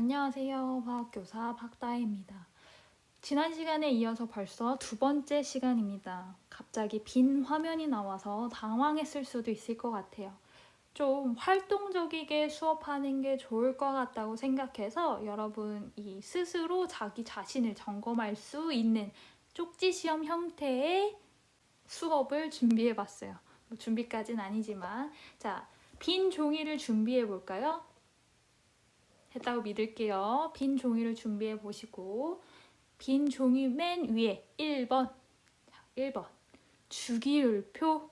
안녕하세요. 화학교사 박다혜입니다. 지난 시간에 이어서 벌써 두 번째 시간입니다. 갑자기 빈 화면이 나와서 당황했을 수도 있을 것 같아요. 좀 활동적이게 수업하는 게 좋을 것 같다고 생각해서 여러분이 스스로 자기 자신을 점검할 수 있는 쪽지 시험 형태의 수업을 준비해 봤어요. 준비까지는 아니지만 자, 빈 종이를 준비해 볼까요? 했다고 믿을게요. 빈 종이를 준비해 보시고 빈 종이 맨 위에 1번 1번 주기율표라고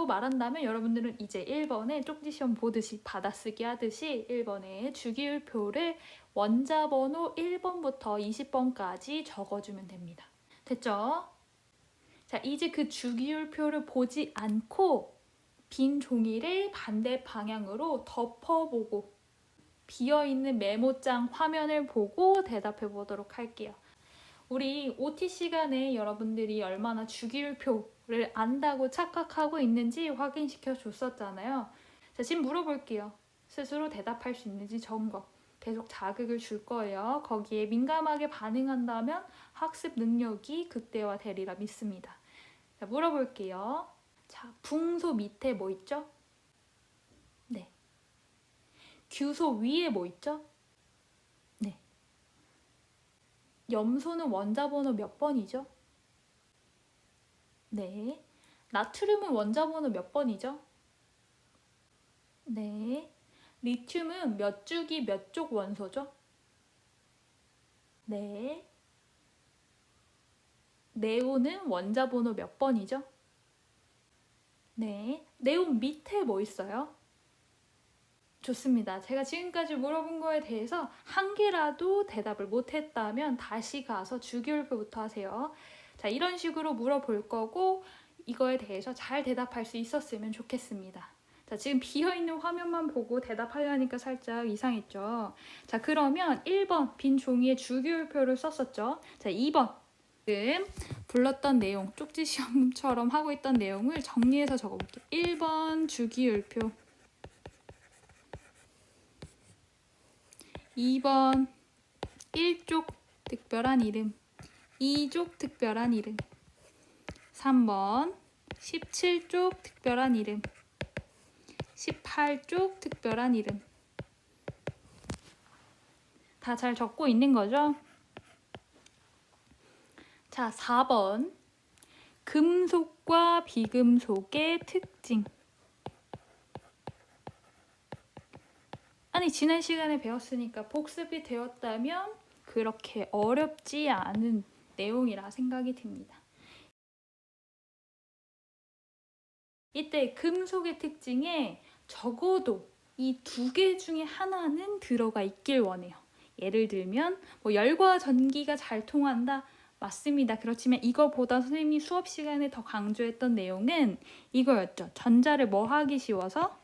말한다면 여러분들은 이제 1번에 쪽지시험 보듯이 받아쓰기 하듯이 1번에 주기율표를 원자번호 1번부터 20번까지 적어주면 됩니다. 됐죠? 자, 이제 그 주기율표를 보지 않고 빈 종이를 반대 방향으로 덮어보고 비어있는 메모장 화면을 보고 대답해 보도록 할게요. 우리 OT 시간에 여러분들이 얼마나 주기율표를 안다고 착각하고 있는지 확인시켜 줬었잖아요. 자, 지금 물어볼게요. 스스로 대답할 수 있는지 점검. 계속 자극을 줄 거예요. 거기에 민감하게 반응한다면 학습 능력이 극대화되리라 믿습니다. 자, 물어볼게요. 자, 붕소 밑에 뭐 있죠? 네. 규소 위에 뭐 있죠? 네. 염소는 원자번호 몇 번이죠? 네. 나트륨은 원자번호 몇 번이죠? 네. 리튬은 몇 주기 몇 쪽 원소죠? 네. 네온은 원자번호 몇 번이죠? 네. 네온 밑에 뭐 있어요? 좋습니다. 제가 지금까지 물어본 거에 대해서 한 개라도 대답을 못했다면 다시 가서 주기율표부터 하세요. 자, 이런 식으로 물어볼 거고 이거에 대해서 잘 대답할 수 있었으면 좋겠습니다. 자, 지금 비어있는 화면만 보고 대답하려니까 살짝 이상했죠. 자, 그러면 1번 빈 종이에 주기율표를 썼었죠. 자, 2번 지금 불렀던 내용, 쪽지 시험처럼 하고 있던 내용을 정리해서 적어볼게요. 1번 주기율표, 2번 1쪽 특별한 이름, 2쪽 특별한 이름, 3번 17쪽 특별한 이름, 18쪽 특별한 이름. 다 잘 적고 있는 거죠? 자, 4번 금속과 비금속의 특징. 아니, 지난 시간에 배웠으니까 복습이 되었다면 그렇게 어렵지 않은 내용이라 생각이 듭니다. 이때 금속의 특징에 적어도 이 두 개 중에 하나는 들어가 있길 원해요. 예를 들면 열과 전기가 잘 통한다. 맞습니다. 그렇지만 이거보다 선생님이 수업 시간에 더 강조했던 내용은 이거였죠. 전자를 뭐 하기 쉬워서?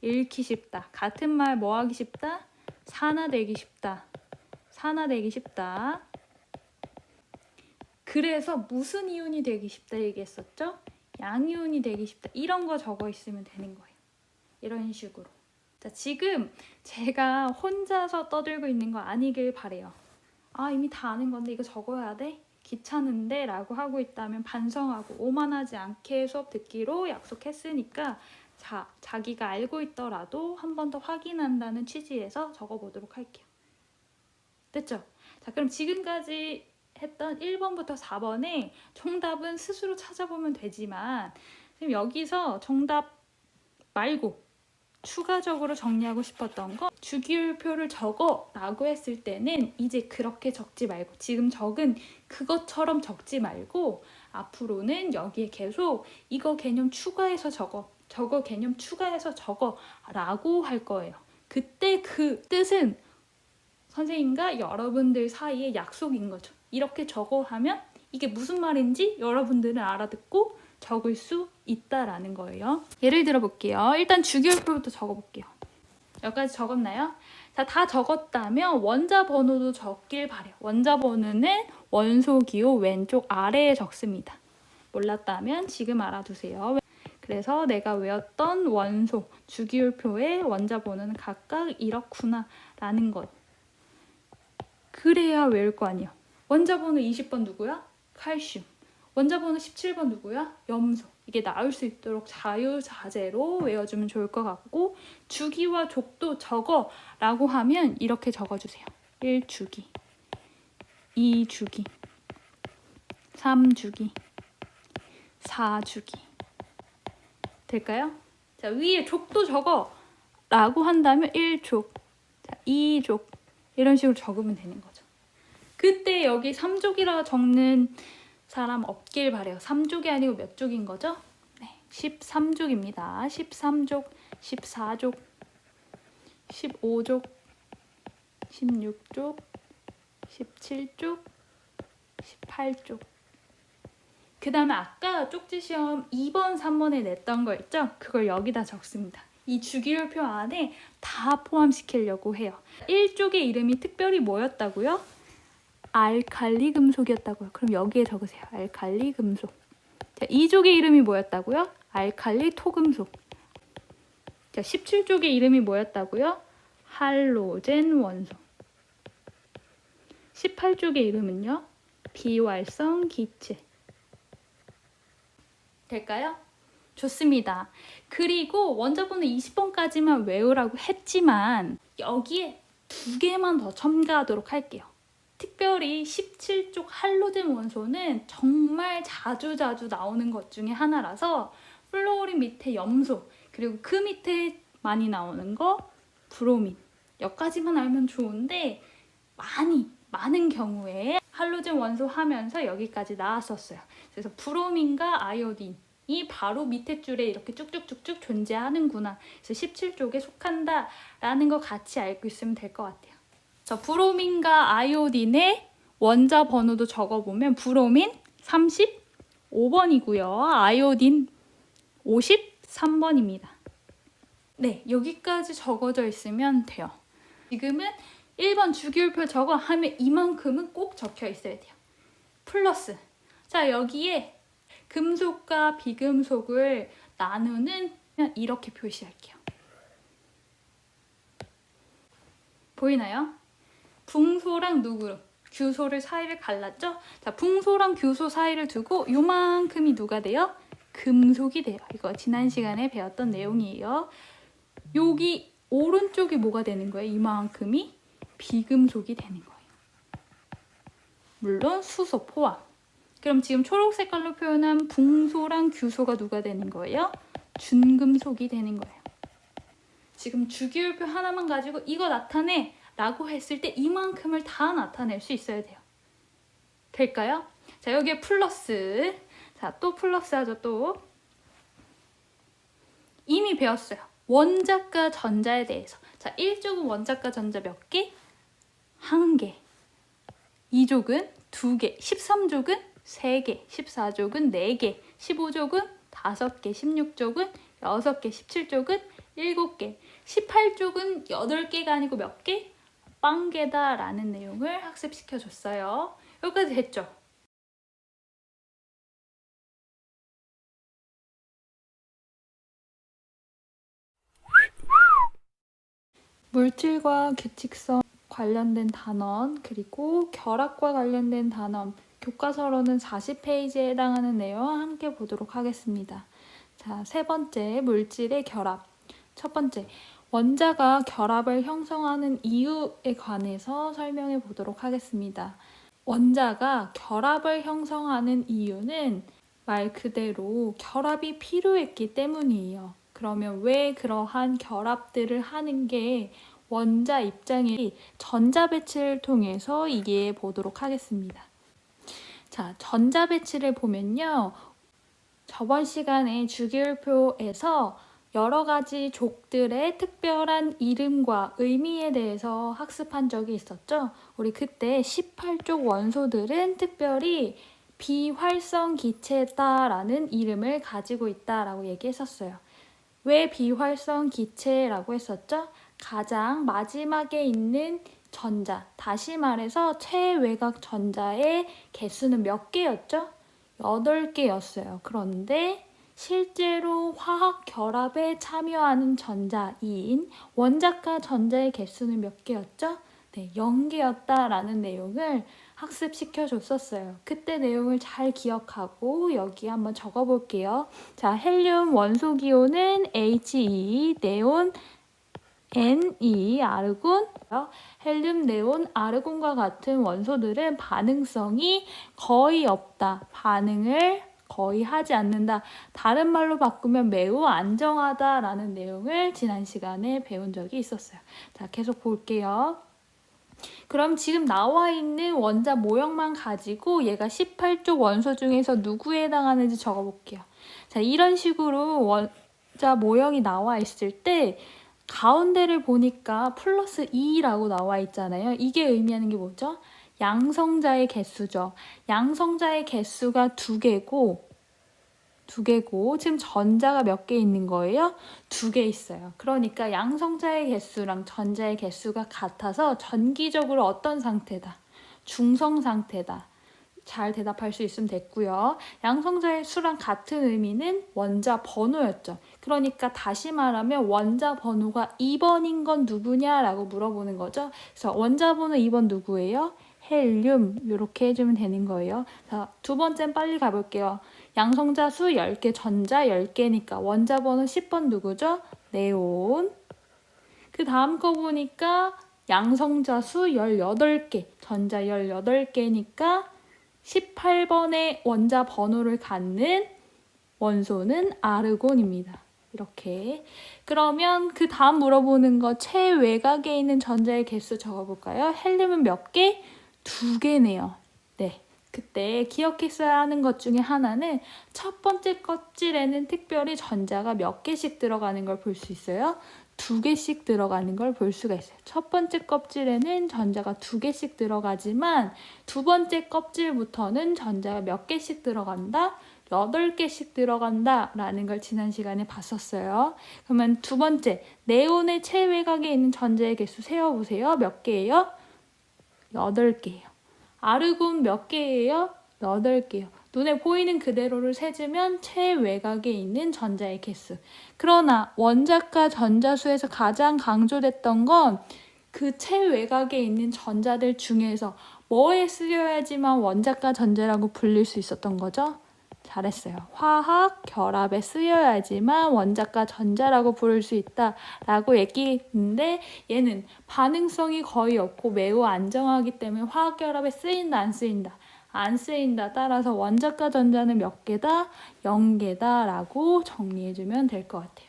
읽기 쉽다. 같은 말 뭐 하기 쉽다? 산화되기 쉽다. 산화되기 쉽다. 그래서 무슨 이온이 되기 쉽다 얘기했었죠? 양이온이 되기 쉽다. 이런 거 적어 있으면 되는 거예요. 이런 식으로. 자, 지금 제가 혼자서 떠들고 있는 거 아니길 바래요. 아, 이미 다 아는 건데 이거 적어야 돼? 귀찮은데? 라고 하고 있다면 반성하고 오만하지 않게 수업 듣기로 약속했으니까 자, 자기가 알고 있더라도 한 번 더 확인한다는 취지에서 적어보도록 할게요. 됐죠? 자, 그럼 지금까지 했던 1번부터 4번에 정답은 스스로 찾아보면 되지만 지금 여기서 정답 말고 추가적으로 정리하고 싶었던 거 주기율표를 적어 라고 했을 때는 이제 그렇게 적지 말고 지금 적은 그것처럼 적지 말고 앞으로는 여기에 계속 이거 개념 추가해서 적어, 저거 개념 추가해서 적어 라고 할 거예요. 그때 그 뜻은 선생님과 여러분들 사이의 약속인 거죠. 이렇게 적어 하면 이게 무슨 말인지 여러분들은 알아듣고 적을 수 있다라는 거예요. 예를 들어 볼게요. 일단 주기율표부터 적어볼게요. 여기까지 적었나요? 자, 다 적었다면 원자 번호도 적길 바래요. 원자 번호는 원소 기호 왼쪽 아래에 적습니다. 몰랐다면 지금 알아두세요. 그래서 내가 외웠던 원소, 주기율표의 원자번호는 각각 이렇구나 라는 것. 그래야 외울 거 아니야. 원자번호 20번 누구야? 칼슘. 원자번호 17번 누구야? 염소. 이게 나올 수 있도록 자유자재로 외워주면 좋을 것 같고, 주기와 족도 적어 라고 하면 이렇게 적어주세요. 1주기, 2주기, 3주기, 4주기. 될까요? 자, 위에 족도 적어 라고 한다면 1족, 2족 이런 식으로 적으면 되는 거죠. 그때 여기 3족이라 적는 사람 없길 바래요. 3족이 아니고 몇 족인 거죠? 네, 13족입니다. 13족, 14족, 15족, 16족, 17족, 18족. 그 다음에 아까 쪽지 시험 2번, 3번에 냈던 거 있죠? 그걸 여기다 적습니다. 이 주기율표 안에 다 포함시키려고 해요. 1쪽의 이름이 특별히 뭐였다고요? 알칼리 금속이었다고요. 그럼 여기에 적으세요. 알칼리 금속. 자, 2쪽의 이름이 뭐였다고요? 알칼리 토금속. 자, 17쪽의 이름이 뭐였다고요? 할로젠 원소. 18쪽의 이름은요? 비활성 기체. 될까요? 좋습니다. 그리고 원자번호 20번까지만 외우라고 했지만 여기에 2개만 더 첨가하도록 할게요. 특별히 17쪽 할로젠 원소는 정말 자주 나오는 것 중에 하나라서 플로린 밑에 염소, 그리고 그 밑에 많이 나오는 거 브로민. 여기까지만 알면 좋은데 많은 경우에 할로젠 원소 하면서 여기까지 나왔었어요. 그래서 브로민과 아이오딘이 바로 밑에 줄에 이렇게 쭉쭉쭉쭉 존재하는구나. 그래서 17쪽에 속한다라는 거 같이 알고 있으면 될 것 같아요. 자, 브로민과 아이오딘의 원자 번호도 적어보면 브로민 35번이고요. 아이오딘 53번입니다. 네, 여기까지 적어져 있으면 돼요. 지금은 1번 주기율표 적어 하면 이만큼은 꼭 적혀 있어야 돼요. 플러스. 자, 여기에 금속과 비금속을 나누는 이렇게 표시할게요. 보이나요? 붕소랑 누구? 규소를 사이를 갈랐죠? 자, 붕소랑 규소 사이를 두고 요만큼이 누가 돼요? 금속이 돼요. 이거 지난 시간에 배웠던 내용이에요. 여기 오른쪽이 뭐가 되는 거예요? 이만큼이 비금속이 되는 거예요. 물론 수소 포함. 그럼 지금 초록 색깔로 표현한 붕소랑 규소가 누가 되는 거예요? 준금속이 되는 거예요. 지금 주기율표 하나만 가지고 이거 나타내 라고 했을 때 이만큼을 다 나타낼 수 있어야 돼요. 될까요? 자, 여기에 플러스. 자, 또 플러스 하죠, 또. 이미 배웠어요. 원자과 전자에 대해서. 자, 1족은 원자과 전자 몇 개? 1개. 2족은 2개. 13족은 3개. 14족은 4개. 15족은 5개. 16족은 6개. 17족은 7개. 18족은 8개가 아니고 몇 개? 빵개다 라는 내용을 학습시켜줬어요. 여기까지 됐죠? 물질과 규칙성 관련된 단원, 그리고 결합과 관련된 단원, 교과서로는 40페이지에 해당하는 내용 함께 보도록 하겠습니다. 자, 세 번째, 물질의 결합. 첫 번째, 원자가 결합을 형성하는 이유에 관해서 설명해 보도록 하겠습니다. 원자가 결합을 형성하는 이유는 말 그대로 결합이 필요했기 때문이에요. 그러면 왜 그러한 결합들을 하는 게 원자 입장에 전자배치를 통해서 이해해 보도록 하겠습니다. 자, 전자배치를 보면요. 저번 시간에 주기율표에서 여러 가지 족들의 특별한 이름과 의미에 대해서 학습한 적이 있었죠. 우리 그때 18족 원소들은 특별히 비활성 기체다라는 이름을 가지고 있다라고 얘기했었어요. 왜 비활성 기체라고 했었죠? 가장 마지막에 있는 전자, 다시 말해서 최외곽 전자의 개수는 몇 개였죠? 8개였어요. 그런데 실제로 화학 결합에 참여하는 전자 2인 원자과 전자의 개수는 몇 개였죠? 네, 0개였다라는 내용을 학습시켜줬었어요. 그때 내용을 잘 기억하고 여기 한번 적어볼게요. 자, 헬륨 원소 기호는 He, 네온 Ne, 아르곤. 헬륨, 네온, 아르곤과 같은 원소들은 반응성이 거의 없다. 반응을 거의 하지 않는다. 다른 말로 바꾸면 매우 안정하다라는 내용을 지난 시간에 배운 적이 있었어요. 자, 계속 볼게요. 그럼 지금 나와 있는 원자 모형만 가지고 얘가 18쪽 원소 중에서 누구에 해당하는지 적어볼게요. 자, 이런 식으로 원자 모형이 나와 있을 때 가운데를 보니까 플러스 2라고 나와 있잖아요. 이게 의미하는 게 뭐죠? 양성자의 개수죠. 양성자의 개수가 2개고 지금 전자가 몇 개 있는 거예요? 2개 있어요. 그러니까 양성자의 개수랑 전자의 개수가 같아서 전기적으로 어떤 상태다? 중성 상태다. 잘 대답할 수 있으면 됐고요. 양성자의 수랑 같은 의미는 원자 번호였죠. 그러니까 다시 말하면 원자 번호가 2번인 건 누구냐라고 물어보는 거죠. 그래서 원자 번호 2번 누구예요? 헬륨. 이렇게 해주면 되는 거예요. 자, 두 번째는 빨리 가볼게요. 양성자 수 10개, 전자 10개니까 원자 번호 10번 누구죠? 네온. 그 다음 거 보니까 양성자 수 18개, 전자 18개니까 18번의 원자 번호를 갖는 원소는 아르곤입니다. 이렇게. 그러면 그 다음 물어보는 거 최외곽에 있는 전자의 개수 적어볼까요? 헬륨은 몇 개? 2개네요. 네. 그때 기억했어야 하는 것 중에 하나는 첫 번째 껍질에는 특별히 전자가 몇 개씩 들어가는 걸 볼 수 있어요. 2개씩 들어가는 걸 볼 수가 있어요. 첫 번째 껍질에는 전자가 2개씩 들어가지만 두 번째 껍질부터는 전자가 몇 개씩 들어간다? 8개씩 들어간다 라는 걸 지난 시간에 봤었어요. 그러면 두 번째, 네온의 최외곽에 있는 전자의 개수 세어보세요. 몇 개예요? 8개예요. 아르곤 몇 개예요? 8개요. 눈에 보이는 그대로를 세주면 최외곽에 있는 전자의 개수. 그러나 원자과 전자수에서 가장 강조됐던 건 그 최외곽에 있는 전자들 중에서 뭐에 쓰여야지만 원자과 전자라고 불릴 수 있었던 거죠? 잘했어요. 화학 결합에 쓰여야지만 원자과 전자라고 부를 수 있다라고 얘기했는데 얘는 반응성이 거의 없고 매우 안정하기 때문에 화학 결합에 쓰인다 안 쓰인다? 안 쓰인다. 따라서 원자과 전자는 몇 개다? 0개다 라고 정리해주면 될 것 같아요.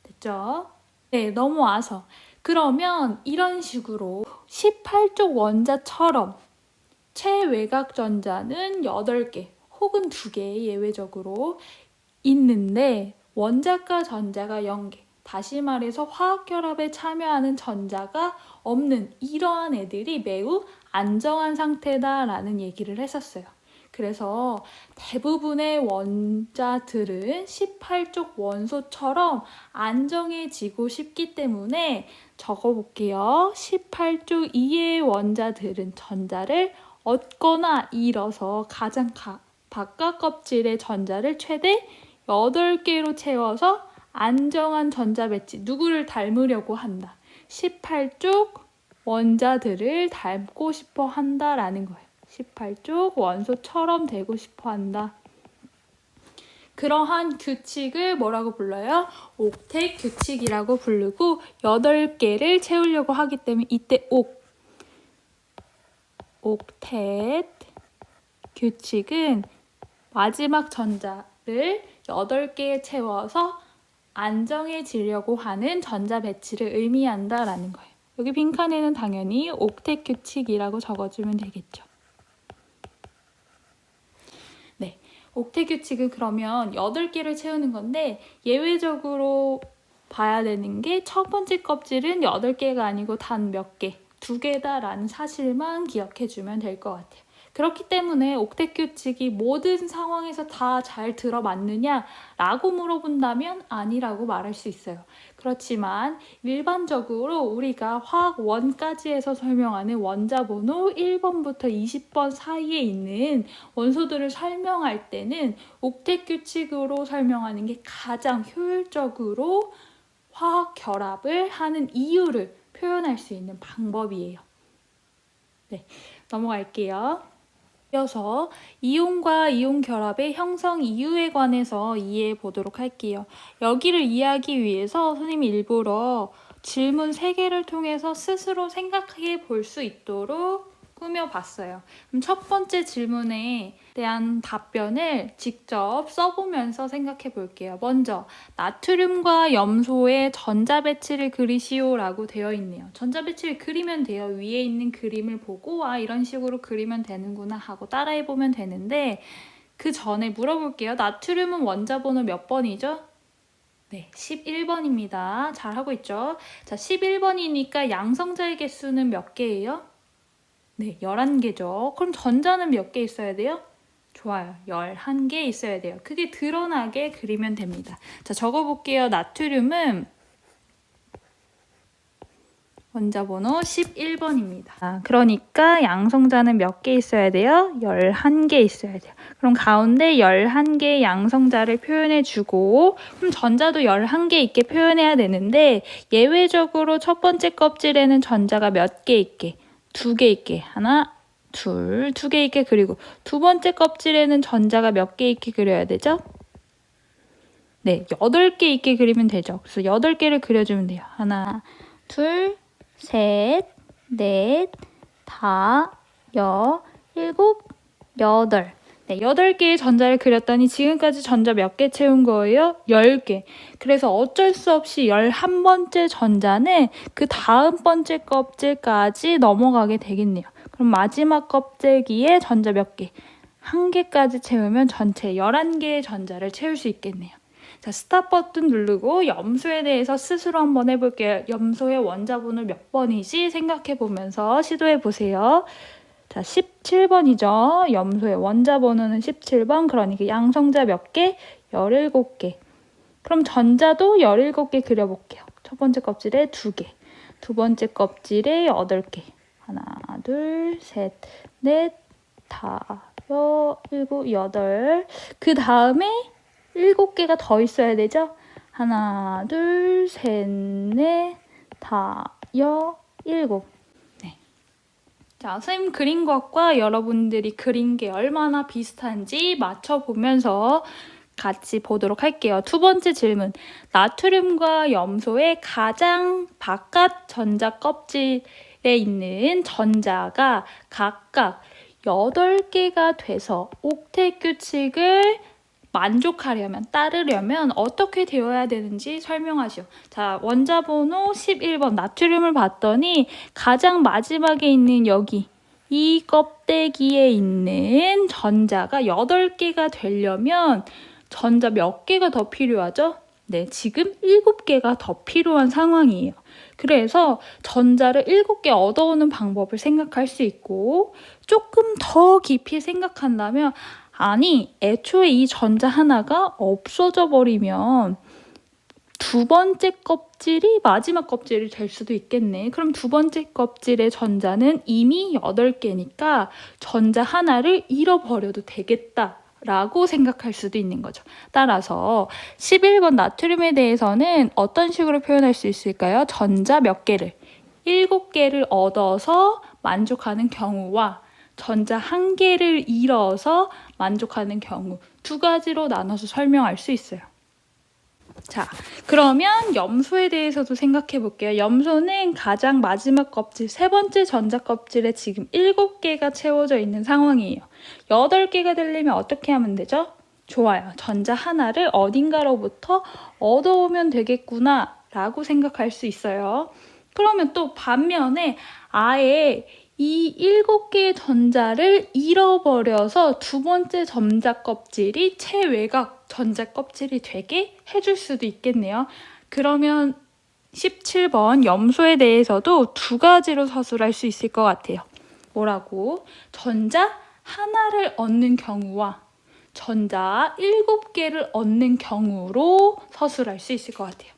됐죠? 네, 넘어와서 그러면 이런 식으로 18쪽 원자처럼 최외곽 전자는 8개 혹은 2개 예외적으로 있는데 원자과 전자가 0개. 다시 말해서 화학결합에 참여하는 전자가 없는 이러한 애들이 매우 안정한 상태다라는 얘기를 했었어요. 그래서 대부분의 원자들은 18쪽 원소처럼 안정해지고 싶기 때문에 적어볼게요. 18쪽 이외의 원자들은 전자를 얻거나 잃어서 가장 바깥 껍질의 전자를 최대 8개로 채워서 안정한 전자 배치, 누구를 닮으려고 한다. 18쪽 원자들을 닮고 싶어 한다라는 거예요. 18쪽 원소처럼 되고 싶어 한다. 그러한 규칙을 뭐라고 불러요? 옥텟 규칙이라고 부르고 8개를 채우려고 하기 때문에 이때 옥텟 규칙은 마지막 전자를 8개에 채워서 안정해지려고 하는 전자 배치를 의미한다라는 거예요. 여기 빈칸에는 당연히 옥텟 규칙이라고 적어주면 되겠죠. 네, 옥텟 규칙은 그러면 8개를 채우는 건데 예외적으로 봐야 되는 게 첫 번째 껍질은 8개가 아니고 단 몇 개, 2개다라는 사실만 기억해주면 될 것 같아요. 그렇기 때문에 옥텟 규칙이 모든 상황에서 다 잘 들어맞느냐라고 물어본다면 아니라고 말할 수 있어요. 그렇지만 일반적으로 우리가 화학 1까지에서 설명하는 원자번호 1번부터 20번 사이에 있는 원소들을 설명할 때는 옥텟 규칙으로 설명하는 게 가장 효율적으로 화학 결합을 하는 이유를 표현할 수 있는 방법이에요. 네, 넘어갈게요. 이어서 이온과 이온 결합의 형성 이유에 관해서 이해해 보도록 할게요. 여기를 이해하기 위해서 선생님이 일부러 질문 3개를 통해서 스스로 생각해 볼 수 있도록 꾸며봤어요. 그럼 첫 번째 질문에 대한 답변을 직접 써보면서 생각해 볼게요. 먼저 나트륨과 염소의 전자배치를 그리시오 라고 되어 있네요. 전자배치를 그리면 돼요. 위에 있는 그림을 보고 이런 식으로 그리면 되는구나 하고 따라해 보면 되는데 그 전에 물어볼게요. 나트륨은 원자번호 몇 번이죠? 네, 11번입니다. 잘하고 있죠? 자, 11번이니까 양성자의 개수는 몇 개예요? 네, 11개죠. 그럼 전자는 몇 개 있어야 돼요? 좋아요. 11개 있어야 돼요. 그게 드러나게 그리면 됩니다. 자, 적어볼게요. 나트륨은 원자번호 11번입니다. 그러니까 양성자는 몇 개 있어야 돼요? 11개 있어야 돼요. 그럼 가운데 11개의 양성자를 표현해주고 그럼 전자도 11개 있게 표현해야 되는데 예외적으로 첫 번째 껍질에는 전자가 몇 개 있게? 2개 있게. 하나, 둘, 2개 있게 그리고 두 번째 껍질에는 전자가 몇 개 있게 그려야 되죠? 네, 8개 있게 그리면 되죠. 그래서 8개를 그려주면 돼요. 하나, 둘, 셋, 넷, 다, 일곱, 여덟. 네, 8개의 전자를 그렸더니 지금까지 전자 몇 개 채운 거예요? 10개. 그래서 어쩔 수 없이 11번째 전자는 그 다음 번째 껍질까지 넘어가게 되겠네요. 그럼 마지막 껍질기에 전자 몇 개? 1개까지 채우면 전체 11개의 전자를 채울 수 있겠네요. 자, 스탑 버튼 누르고 염소에 대해서 스스로 한번 해볼게요. 염소의 원자번호 몇 번이지 생각해 보면서 시도해 보세요. 자, 17번이죠. 염소의 원자번호는 17번. 그러니까 양성자 몇 개? 17개. 그럼 전자도 17개 그려볼게요. 첫 번째 껍질에 2개. 두 번째 껍질에 8개. 하나, 둘, 셋, 넷, 다, 일곱, 여덟. 그 다음에 7개가 더 있어야 되죠? 하나, 둘, 셋, 넷, 다, 일곱. 네. 자, 선생님 그린 것과 여러분들이 그린 게 얼마나 비슷한지 맞춰보면서 같이 보도록 할게요. 두 번째 질문. 나트륨과 염소의 가장 바깥 전자 껍질에 있는 전자가 각각 8개가 돼서 옥텟 규칙을 만족하려면, 따르려면 어떻게 되어야 되는지 설명하시오. 자, 원자번호 11번 나트륨을 봤더니 가장 마지막에 있는 여기 이 껍데기에 있는 전자가 8개가 되려면 전자 몇 개가 더 필요하죠? 네, 지금 7개가 더 필요한 상황이에요. 그래서 전자를 7개 얻어오는 방법을 생각할 수 있고 조금 더 깊이 생각한다면 아니, 애초에 이 전자 하나가 없어져 버리면 두 번째 껍질이 마지막 껍질이 될 수도 있겠네. 그럼 두 번째 껍질의 전자는 이미 8개니까 전자 하나를 잃어버려도 되겠다. 라고 생각할 수도 있는 거죠. 따라서 11번 나트륨에 대해서는 어떤 식으로 표현할 수 있을까요? 전자 몇 개를? 7개를 얻어서 만족하는 경우와 전자 1개를 잃어서 만족하는 경우 두 가지로 나눠서 설명할 수 있어요. 자, 그러면 염소에 대해서도 생각해 볼게요. 염소는 가장 마지막 껍질, 세 번째 전자 껍질에 지금 7개가 채워져 있는 상황이에요. 8개가 되려면 어떻게 하면 되죠? 좋아요. 전자 하나를 어딘가로부터 얻어오면 되겠구나 라고 생각할 수 있어요. 그러면 또 반면에 아예 이 7개의 전자를 잃어버려서 두 번째 전자 껍질이 최외곽 전자 껍질이 되게 해줄 수도 있겠네요. 그러면 17번 염소에 대해서도 두 가지로 서술할 수 있을 것 같아요. 뭐라고? 전자 하나를 얻는 경우와 전자 7개를 얻는 경우로 서술할 수 있을 것 같아요.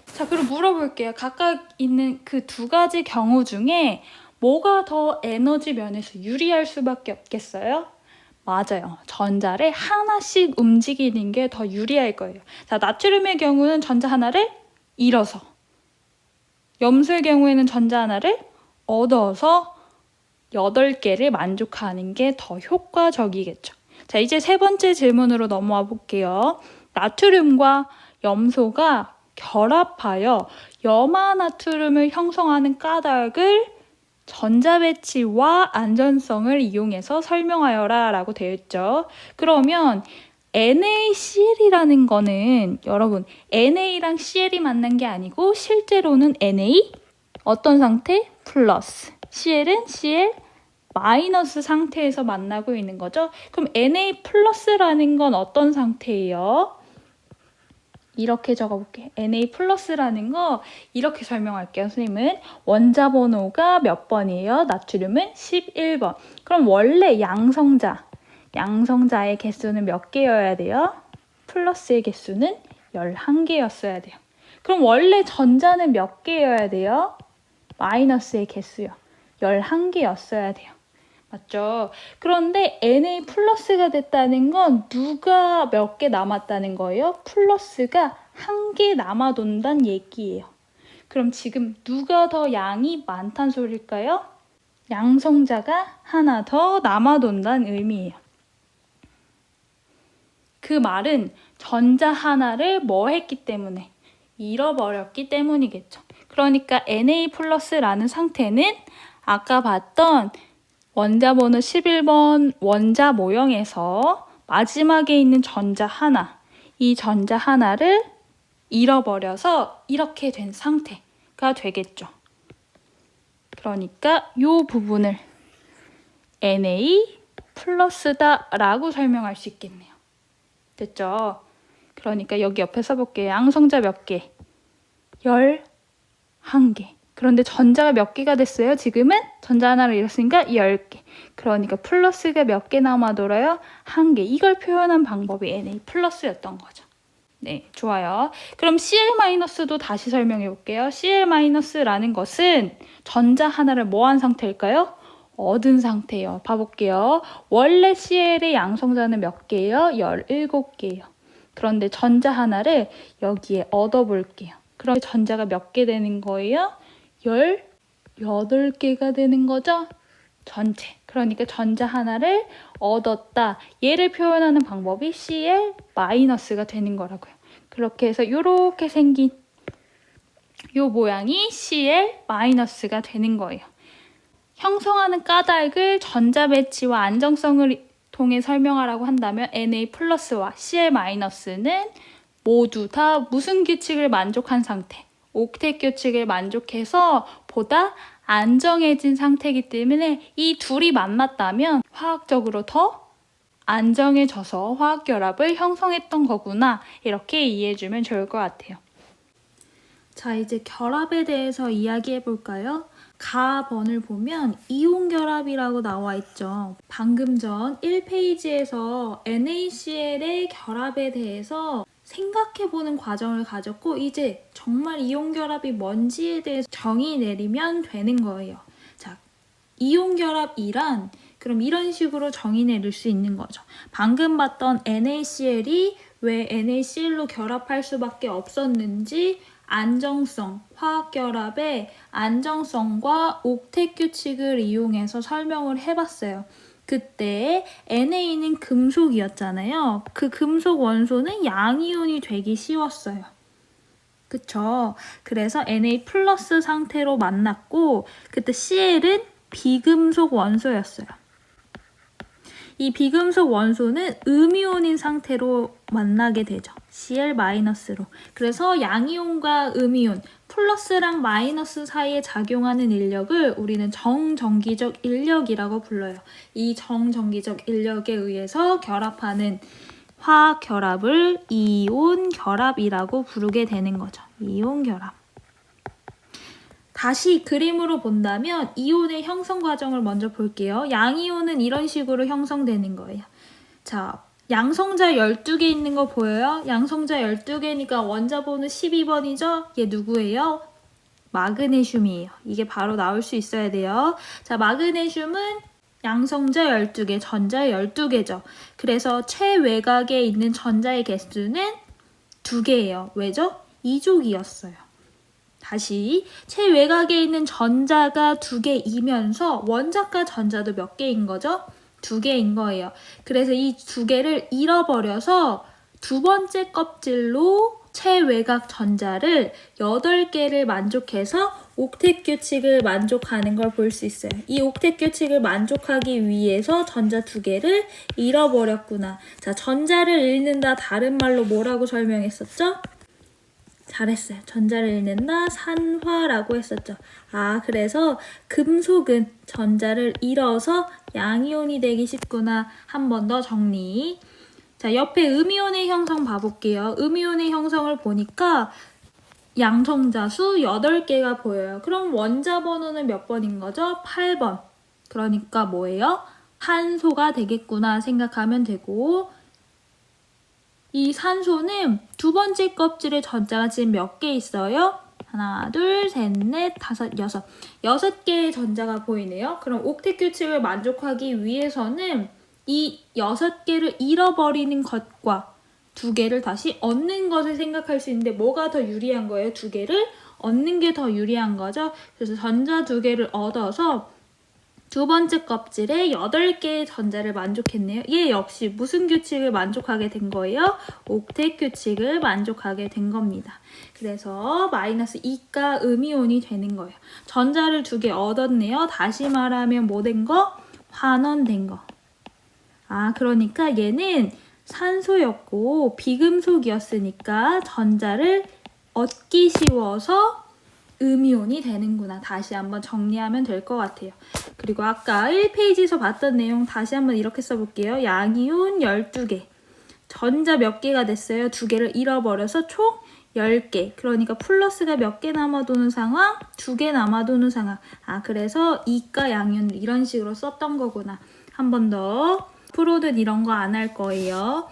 자, 그럼 물어볼게요. 각각 있는 그 두 가지 경우 중에 뭐가 더 에너지 면에서 유리할 수밖에 없겠어요? 맞아요. 전자를 하나씩 움직이는 게 더 유리할 거예요. 자, 나트륨의 경우는 전자 하나를 잃어서, 염소의 경우에는 전자 하나를 얻어서 8개를 만족하는 게 더 효과적이겠죠. 자, 이제 세 번째 질문으로 넘어와 볼게요. 나트륨과 염소가 결합하여 염화나트륨을 형성하는 까닭을 전자배치와 안전성을 이용해서 설명하여라 라고 되어 있죠. 그러면 NaCl이라는 거는 여러분 NA랑 Cl이 만난 게 아니고 실제로는 Na 어떤 상태? 플러스. Cl은 Cl 마이너스 상태에서 만나고 있는 거죠. 그럼 Na 플러스라는 건 어떤 상태예요? 이렇게 적어볼게요. Na 플러스라는 거 이렇게 설명할게요. 선생님은 원자 번호가 몇 번이에요? 나트륨은 11번. 그럼 원래 양성자의 개수는 몇 개여야 돼요? 플러스의 개수는 11개였어야 돼요. 그럼 원래 전자는 몇 개여야 돼요? 마이너스의 개수요. 11개였어야 돼요. 맞죠? 그런데 Na 플러스가 됐다는 건 누가 몇 개 남았다는 거예요? 플러스가 1개 남아돈다는 얘기예요. 그럼 지금 누가 더 양이 많다는 소리일까요? 양성자가 하나 더 남아돈다는 의미예요. 그 말은 전자 하나를 뭐 했기 때문에? 잃어버렸기 때문이겠죠. 그러니까 Na 플러스라는 상태는 아까 봤던 원자 번호 11번 원자 모형에서 마지막에 있는 전자 하나, 이 전자 하나를 잃어버려서 이렇게 된 상태가 되겠죠. 그러니까 이 부분을 Na 플러스다라고 설명할 수 있겠네요. 됐죠? 그러니까 여기 옆에 써볼게요. 양성자 몇 개? 11개. 그런데 전자가 몇 개가 됐어요? 지금은 전자 하나를 잃었으니까 10개. 그러니까 플러스가 몇 개 남아돌아요? 1개. 이걸 표현한 방법이 Na 플러스였던 거죠. 네, 좋아요. 그럼 Cl-도 다시 설명해 볼게요. Cl-라는 것은 전자 하나를 뭐한 상태일까요? 얻은 상태예요. 봐볼게요. 원래 Cl의 양성자는 몇 개예요? 17개예요. 그런데 전자 하나를 여기에 얻어볼게요. 그럼 전자가 몇 개 되는 거예요? 18개가 되는 거죠? 전체. 그러니까 전자 하나를 얻었다. 얘를 표현하는 방법이 Cl-가 되는 거라고요. 그렇게 해서 이렇게 생긴 이 모양이 Cl-가 되는 거예요. 형성하는 까닭을 전자 배치와 안정성을 통해 설명하라고 한다면 Na 플러스와 Cl-는 모두 다 무슨 규칙을 만족한 상태? 옥텟 규칙을 만족해서 보다 안정해진 상태이기 때문에 이 둘이 만났다면 화학적으로 더 안정해져서 화학결합을 형성했던 거구나. 이렇게 이해해주면 좋을 것 같아요. 자, 이제 결합에 대해서 이야기해 볼까요? 가번을 보면 이온결합이라고 나와 있죠. 방금 전 1페이지에서 NaCl의 결합에 대해서 생각해보는 과정을 가졌고 이제 정말 이온결합이 뭔지에 대해서 정의 내리면 되는 거예요. 자, 이온결합이란 그럼 이런 식으로 정의 내릴 수 있는 거죠. 방금 봤던 NaCl이 왜 NaCl로 결합할 수밖에 없었는지 안정성, 화학결합의 안정성과 옥텟 규칙을 이용해서 설명을 해봤어요. 그때 Na는 금속이었잖아요. 그 금속 원소는 양이온이 되기 쉬웠어요. 그쵸? 그래서 Na 플러스 상태로 만났고 그때 Cl은 비금속 원소였어요. 이 비금속 원소는 음이온인 상태로 만나게 되죠. Cl-로. 그래서 양이온과 음이온, 플러스랑 마이너스 사이에 작용하는 인력을 우리는 정전기적 인력이라고 불러요. 이 정전기적 인력에 의해서 결합하는 화학 결합을 이온 결합이라고 부르게 되는 거죠. 이온 결합. 다시 그림으로 본다면 이온의 형성 과정을 먼저 볼게요. 양이온은 이런 식으로 형성되는 거예요. 자, 양성자 12개 있는 거 보여요? 양성자 12개니까 원자 번호 12번이죠? 얘 누구예요? 마그네슘이에요. 이게 바로 나올 수 있어야 돼요. 자, 마그네슘은 양성자 12개, 전자 12개죠. 그래서 최외곽에 있는 전자의 개수는 2개예요. 왜죠? 2족이었어요. 다시 최외곽에 있는 전자가 2개이면서 원자과 전자도 몇 개인 거죠? 2개인 거예요. 그래서 이 2개를 잃어버려서 두 번째 껍질로 최외곽 전자를 8개를 만족해서 옥텟 규칙을 만족하는 걸 볼 수 있어요. 이 옥텟 규칙을 만족하기 위해서 전자 2개를 잃어버렸구나. 자, 전자를 잃는다 다른 말로 뭐라고 설명했었죠? 잘했어요. 전자를 잃는다 산화라고 했었죠. 아, 그래서 금속은 전자를 잃어서 양이온이 되기 쉽구나. 한 번 더 정리. 자, 옆에 음이온의 형성 봐볼게요. 음이온의 형성을 보니까 양성자 수 8개가 보여요. 그럼 원자 번호는 몇 번인 거죠? 8번. 그러니까 뭐예요? 산소가 되겠구나 생각하면 되고, 이 산소는 두 번째 껍질에 전자가 지금 몇 개 있어요? 하나, 둘, 셋, 넷, 다섯, 여섯. 6개의 전자가 보이네요. 그럼 옥텟 규칙을 만족하기 위해서는 이 6개를 잃어버리는 것과 2개를 다시 얻는 것을 생각할 수 있는데 뭐가 더 유리한 거예요? 2개를 얻는 게 더 유리한 거죠. 그래서 전자 2개를 얻어서 두 번째 껍질에 8개의 전자를 만족했네요. 얘 역시 무슨 규칙을 만족하게 된 거예요? 옥텟 규칙을 만족하게 된 겁니다. 그래서 마이너스 2가 음이온이 되는 거예요. 전자를 2개 얻었네요. 다시 말하면 뭐 된 거? 환원된 거. 아, 그러니까 얘는 산소였고 비금속이었으니까 전자를 얻기 쉬워서 음이온이 되는구나. 다시 한번 정리하면 될 것 같아요. 그리고 아까 1페이지에서 봤던 내용 다시 한번 이렇게 써볼게요. 양이온 12개. 전자 몇 개가 됐어요? 2개를 잃어버려서 총 10개. 그러니까 플러스가 몇 개 남아도는 상황? 2개 남아도는 상황. 아, 그래서 이가 양이온을 이런 식으로 썼던 거구나. 한 번 더. 앞으로는 이런 거 안 할 거예요.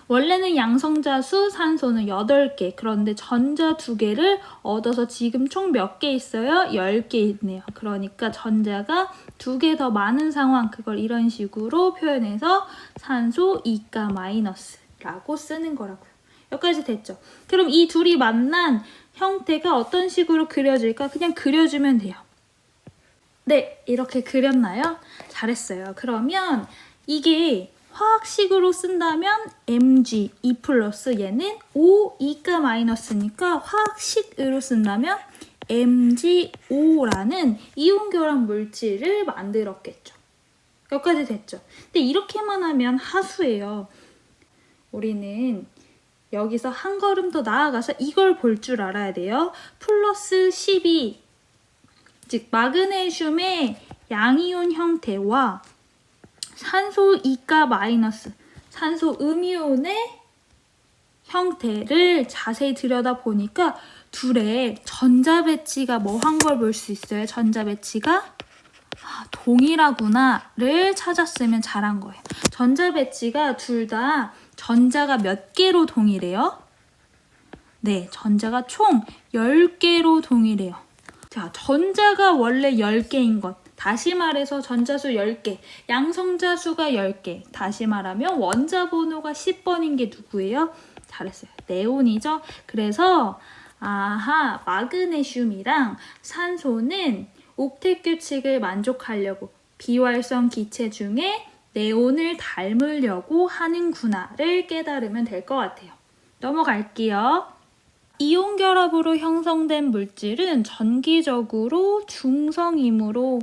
원래는 양성자 수 산소는 8개. 그런데 전자 2개를 얻어서 지금 총 몇 개 있어요? 10개 있네요. 그러니까 전자가 2개 더 많은 상황, 그걸 이런 식으로 표현해서 산소 2가 마이너스라고 쓰는 거라고요. 여기까지 됐죠? 그럼 이 둘이 만난 형태가 어떤 식으로 그려질까? 그냥 그려주면 돼요. 네, 이렇게 그렸나요? 잘했어요. 그러면 이게 화학식으로 쓴다면 Mg, 2 플러스 얘는 O, 2가 마이너스니까 화학식으로 쓴다면 MgO라는 이온결합 물질을 만들었겠죠. 여기까지 됐죠. 근데 이렇게만 하면 하수예요. 우리는 여기서 한 걸음 더 나아가서 이걸 볼 줄 알아야 돼요. 플러스 12, 즉 마그네슘의 양이온 형태와 산소 2가 마이너스, 산소 음이온의 형태를 자세히 들여다보니까 둘의 전자 배치가 뭐 한 걸 볼 수 있어요? 전자 배치가 동일하구나를 찾았으면 잘한 거예요. 전자 배치가 둘 다 전자가 몇 개로 동일해요? 네, 전자가 총 10개로 동일해요. 자, 전자가 원래 10개인 것. 다시 말해서 전자수 10개, 양성자 수가 10개. 다시 말하면 원자 번호가 10번인 게 누구예요? 잘했어요. 네온이죠. 그래서 마그네슘이랑 산소는 옥텟 규칙을 만족하려고 비활성 기체 중에 네온을 닮으려고 하는구나를 깨달으면 될 것 같아요. 넘어갈게요. 이온 결합으로 형성된 물질은 전기적으로 중성이므로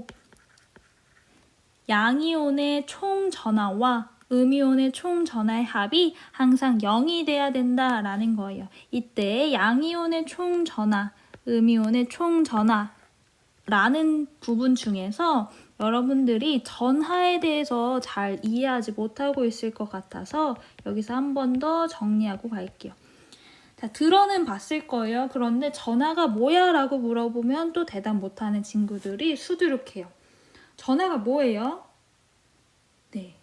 양이온의 총 전하와 음이온의 총 전하의 합이 항상 0이 돼야 된다라는 거예요. 이때 양이온의 총 전하, 음이온의 총 전하라는 부분 중에서 여러분들이 전하에 대해서 잘 이해하지 못하고 있을 것 같아서 여기서 한 번 더 정리하고 갈게요. 자, 들어는 봤을 거예요. 그런데 전하가 뭐야? 라고 물어보면 또 대답 못하는 친구들이 수두룩해요. 전하가 뭐예요? 네.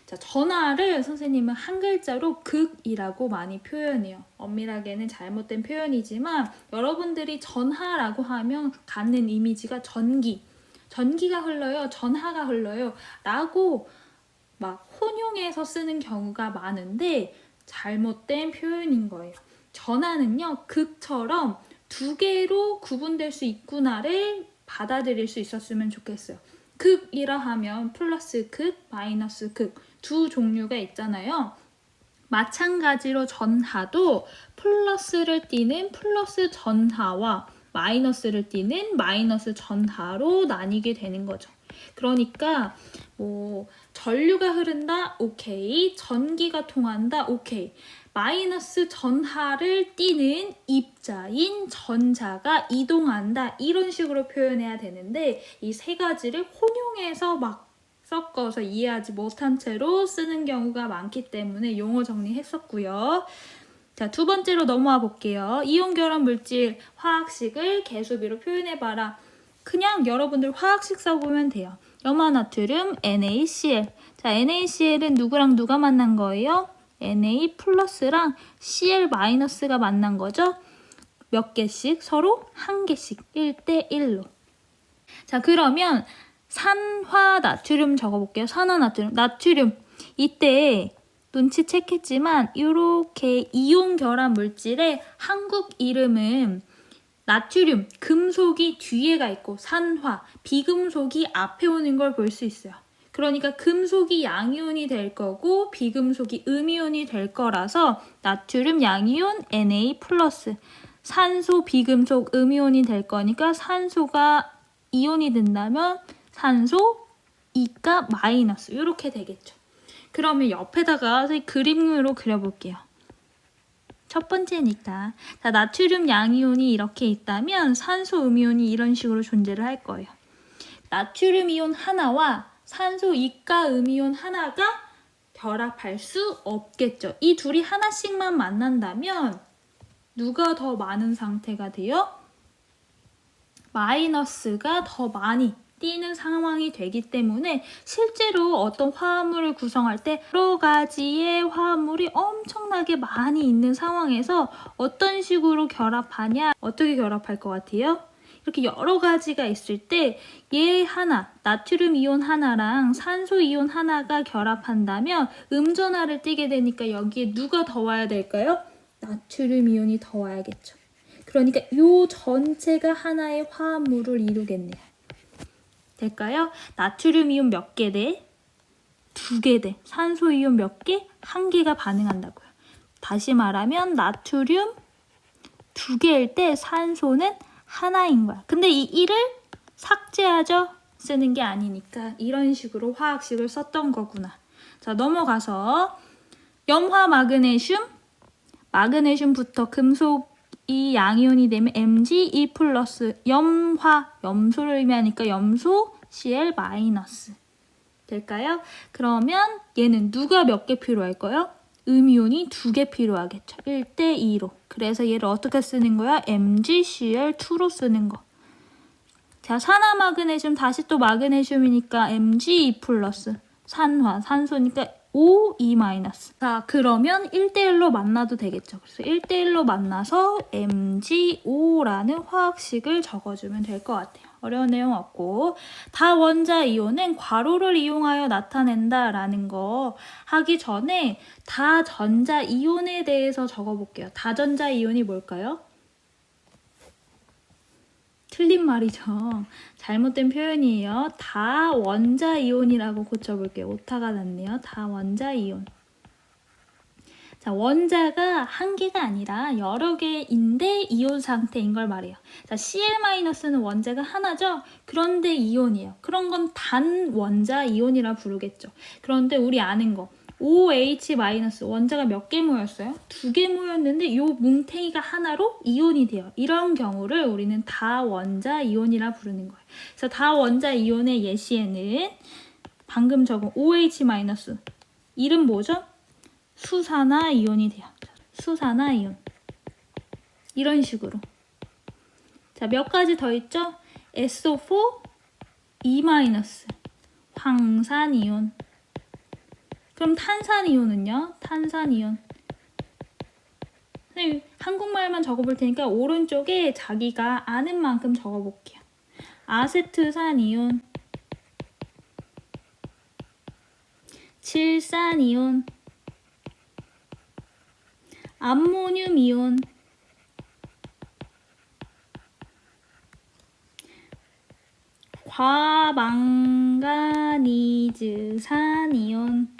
자, 전하를 선생님은 한 글자로 극이라고 많이 표현해요. 엄밀하게는 잘못된 표현이지만 여러분들이 전하라고 하면 갖는 이미지가 전기가 흘러요, 전하가 흘러요 라고 막 혼용해서 쓰는 경우가 많은데 잘못된 표현인 거예요. 전하는요, 극처럼 두 개로 구분될 수 있구나를 받아들일 수 있었으면 좋겠어요. 극이라 하면 플러스 극, 마이너스 극 두 종류가 있잖아요. 마찬가지로 전하도 플러스를 띠는 플러스 전하와 마이너스를 띠는 마이너스 전하로 나뉘게 되는 거죠. 그러니까 뭐 전류가 흐른다, 오케이. 전기가 통한다, 오케이. 마이너스 전하를 띠는 입자인 전자가 이동한다, 이런 식으로 표현해야 되는데 이 세 가지를 혼용해서 막 섞어서 이해하지 못한 채로 쓰는 경우가 많기 때문에 용어 정리했었고요. 자, 두 번째로 넘어와 볼게요. 이온 결합 물질 화학식을 계수비로 표현해봐라. 그냥 여러분들 화학식 써보면 돼요. 염화나트륨 NaCl. 자, NaCl은 누구랑 누가 만난 거예요? Na 플러스랑 Cl 마이너스가 만난 거죠. 몇 개씩? 서로 한 개씩 1대1로. 자, 그러면 산화나트륨 적어볼게요. 산화나트륨. 나트륨. 이때 눈치챘겠지만 이렇게 이온 결합 물질의 한국 이름은 나트륨, 금속이 뒤에가 있고 산화, 비금속이 앞에 오는 걸 볼 수 있어요. 그러니까 금속이 양이온이 될 거고 비금속이 음이온이 될 거라서 나트륨 양이온 Na+, 산소 비금속 음이온이 될 거니까 산소가 이온이 된다면 산소 E가 마이너스 이렇게 되겠죠. 그러면 옆에다가 그림으로 그려볼게요. 첫 번째니까 자, 나트륨 양이온이 이렇게 있다면 산소 음이온이 이런 식으로 존재를 할 거예요. 나트륨 이온 하나와 산소 E가 음이온 하나가 결합할 수 없겠죠. 이 둘이 하나씩만 만난다면 누가 더 많은 상태가 돼요? 마이너스가 더 많이 띄는 상황이 되기 때문에 실제로 어떤 화합물을 구성할 때 여러 가지의 화합물이 엄청나게 많이 있는 상황에서 어떤 식으로 결합하냐? 어떻게 결합할 것 같아요? 이렇게 여러 가지가 있을 때 얘 하나, 나트륨 이온 하나랑 산소 이온 하나가 결합한다면 음전하를 띠게 되니까 여기에 누가 더 와야 될까요? 나트륨 이온이 더 와야겠죠. 그러니까 이 전체가 하나의 화합물을 이루겠네요. 될까요? 나트륨 이온 몇 개 돼? 2개 돼. 산소 이온 몇 개? 1개가 반응한다고요. 다시 말하면 나트륨 2개일 때 산소는 하나인 거야. 근데 이 1을 삭제하죠? 쓰는 게 아니니까 이런 식으로 화학식을 썼던 거구나. 자, 넘어가서 염화 마그네슘. 마그네슘부터 금속이 양이온이 되면 Mg2+, 염소를 의미하니까 염소 Cl-. 될까요? 그러면 얘는 누가 몇 개 필요할까요? 음이온이 2개 필요하겠죠. 1대2로. 그래서 얘를 어떻게 쓰는 거야? MgCl2로 쓰는 거. 자, 산화마그네슘 다시 또 마그네슘이니까 Mg2+, 산화, 산소니까 O2-. 자, 그러면 1대1로 만나도 되겠죠. 그래서 1대1로 만나서 MgO라는 화학식을 적어주면 될 것 같아요. 어려운 내용 없고. 다원자 이온은 괄호를 이용하여 나타낸다라는 거 하기 전에 다전자 이온에 대해서 적어볼게요. 다전자 이온이 뭘까요? 틀린 말이죠. 잘못된 표현이에요. 다원자 이온이라고 고쳐볼게요. 오타가 났네요. 다원자 이온. 자, 원자가 한 개가 아니라 여러 개인데 이온 상태인 걸 말해요. 자, Cl-는 원자가 하나죠? 그런데 이온이에요. 그런 건 단원자 이온이라 부르겠죠. 그런데 우리 아는 거 OH- 원자가 몇 개 모였어요? 2개 모였는데 이 뭉탱이가 하나로 이온이 돼요. 이런 경우를 우리는 다원자 이온이라 부르는 거예요. 그래서 다원자 이온의 예시에는 방금 적은 OH- 이름 뭐죠? 수산화 이온이 돼요. 수산화 이온. 이런 식으로. 자, 몇 가지 더 있죠? SO4 E- 황산이온. 그럼 탄산이온은요? 탄산이온. 선생님 한국말만 적어볼 테니까 오른쪽에 자기가 아는 만큼 적어볼게요. 아세트산이온, 질산이온, 암모늄이온, 과망가니즈산이온,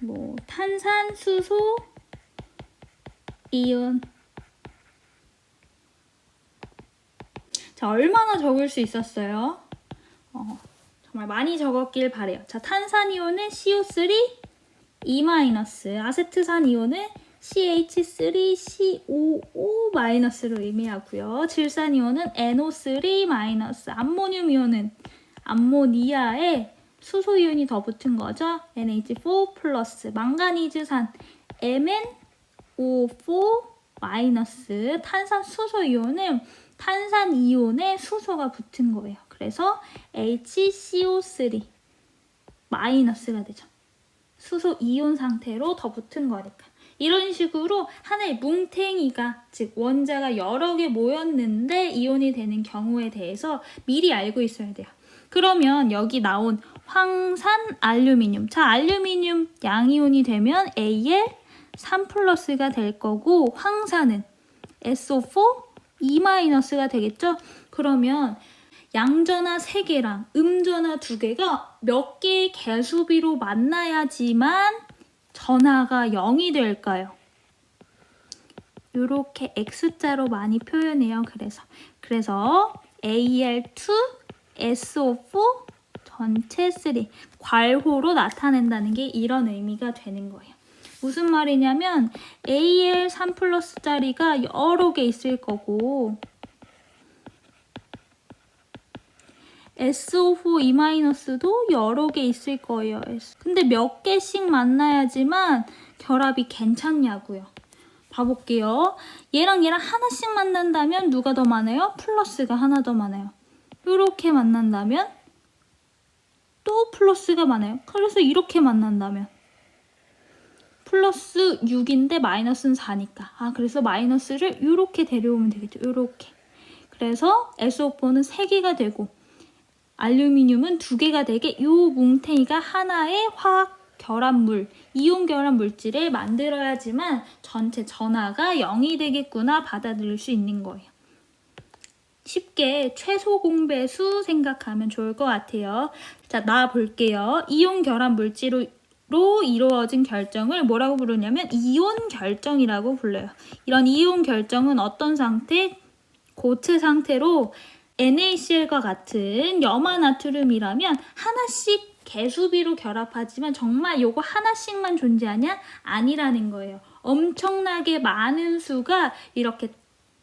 뭐 탄산수소 이온. 자, 얼마나 적을 수 있었어요? 정말 많이 적었길 바래요. 자, 탄산이온은 CO3 E-, 아세트산이온은 CH3COO-로 의미하고요. 질산이온은 NO3-, 암모늄이온은 암모니아에 수소이온이 더 붙은 거죠. NH4+, 망가니즈산 MnO4-, 탄산수소이온은 탄산이온에 수소가 붙은 거예요. 그래서 HCO3- 가 되죠. 수소 이온 상태로 더 붙은 거니까. 이런 식으로 하나의 뭉탱이가, 즉 원자가 여러 개 모였는데 이온이 되는 경우에 대해서 미리 알고 있어야 돼요. 그러면 여기 나온 황산 알루미늄. 자, 알루미늄 양이온이 되면 Al3+가 될 거고 황산은 SO4 E-가 되겠죠? 그러면 양전하 3개랑 음전하 2개가 몇 개의 개수비로 만나야지만 전하가 0이 될까요? 이렇게 X자로 많이 표현해요. 그래서 Al2SO4 전체 3 괄호로 나타낸다는 게 이런 의미가 되는 거예요. 무슨 말이냐면 Al3+짜리가 여러 개 있을 거고 SO4 E-도 여러 개 있을 거예요. 근데 몇 개씩 만나야지만 결합이 괜찮냐고요. 봐볼게요. 얘랑 하나씩 만난다면 누가 더 많아요? 플러스가 하나 더 많아요. 이렇게 만난다면 또 플러스가 많아요. 그래서 이렇게 만난다면 플러스 6인데 마이너스는 4니까. 그래서 마이너스를 이렇게 데려오면 되겠죠. 이렇게. 그래서 SO4는 3개가 되고 알루미늄은 2개가 되게 이 뭉탱이가 하나의 화학 결합물, 이온 결합 물질을 만들어야지만 전체 전하가 0이 되겠구나 받아들일 수 있는 거예요. 쉽게 최소 공배수 생각하면 좋을 것 같아요. 자, 나 볼게요. 이온 결합 물질로 이루어진 결정을 뭐라고 부르냐면 이온 결정이라고 불러요. 이런 이온 결정은 어떤 상태? 고체 상태로 NaCl과 같은 염화나트륨이라면 하나씩 개수비로 결합하지만 정말 요거 하나씩만 존재하냐? 아니라는 거예요. 엄청나게 많은 수가 이렇게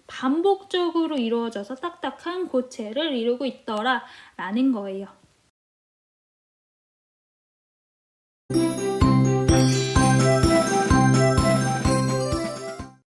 반복적으로 이루어져서 딱딱한 고체를 이루고 있더라라는 거예요.